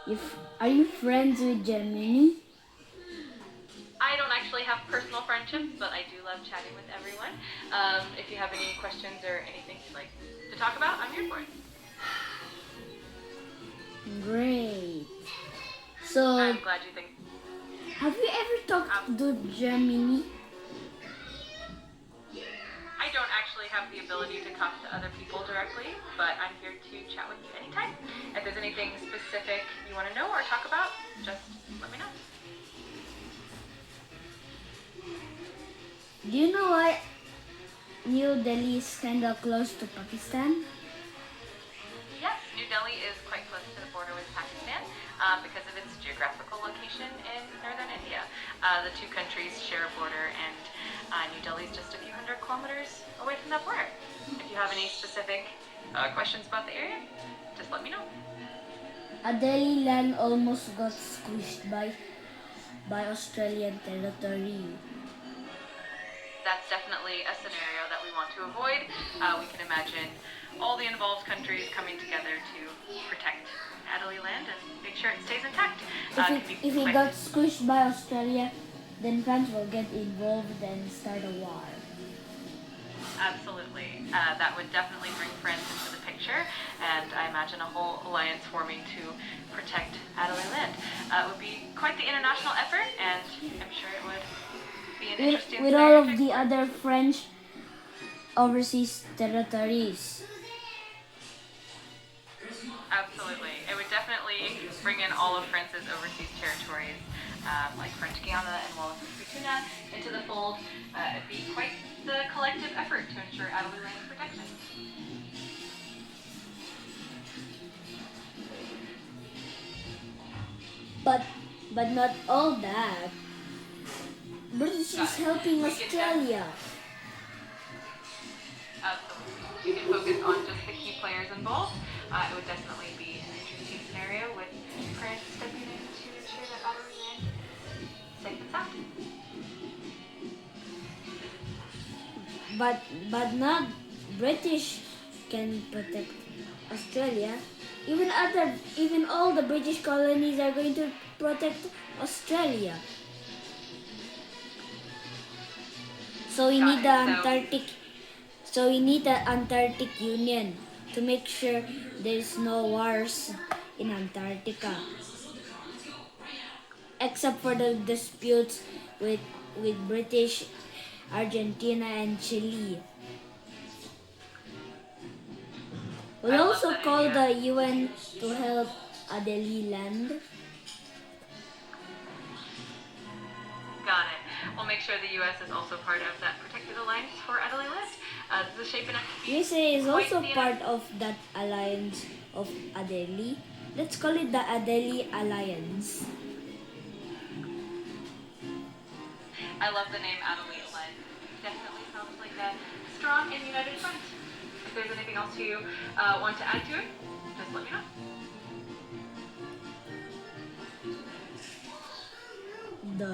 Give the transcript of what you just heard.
If are you friends with Gemini? I don't actually have personal friendships, but I do love chatting with everyone. If you have any questions or anything you'd like to talk about, I'm here for it. Great. So, I'm glad you think. have you ever talked to Gemini? I don't actually have the ability to talk to other people directly, but I'm here to chat with you anytime. If there's anything specific you want to know or talk about, just let me know. Do you know why New Delhi is kind of close to Pakistan? Yes, New Delhi is quite close to the border with Pakistan because of its geographical location in northern India. The two countries share a border, and New Delhi is just a few hundred kilometers away from that border. If you have any specific questions about the area, just let me know. A Delhi land almost got squished by Australian territory. That's definitely a scenario that we want to avoid. We can imagine all the involved countries coming together to protect Adelaide land and make sure it stays intact. If it got squished by Australia, then France will get involved and start a war. Absolutely. That would definitely bring France into the picture, and I imagine a whole alliance forming to protect Adelaide land. It would be quite the international effort, and I'm sure it would be an interesting With all of the other French overseas territories. Absolutely. It would definitely bring in all of France's overseas territories, like French Guiana and Wallis and Futuna, into the fold. It'd be quite the collective effort to ensure Adelaide land protection. But not all that. British is helping Australia. Absolutely. You can focus on just the key players involved. It would definitely be an interesting scenario with France stepping in to ensure that Adelaide land is safe and sound. But not British can protect Australia. Even all the British colonies are going to protect Australia. So we need the Antarctic. So we need the Antarctic Union to make sure there's no wars in Antarctica, except for the disputes with British, Argentina, and Chile. We'll also call the UN to help Adelaide land. Got it. We'll make sure the U.S. is also part of that protected alliance for Adelaide land. This is shaping up to be USA is also part of that alliance of Adelaide. Let's call it the Adelaide Alliance. I love the name Adelaide land. Definitely sounds like a strong and united front. If there's anything else you want to add to it, just let me know. The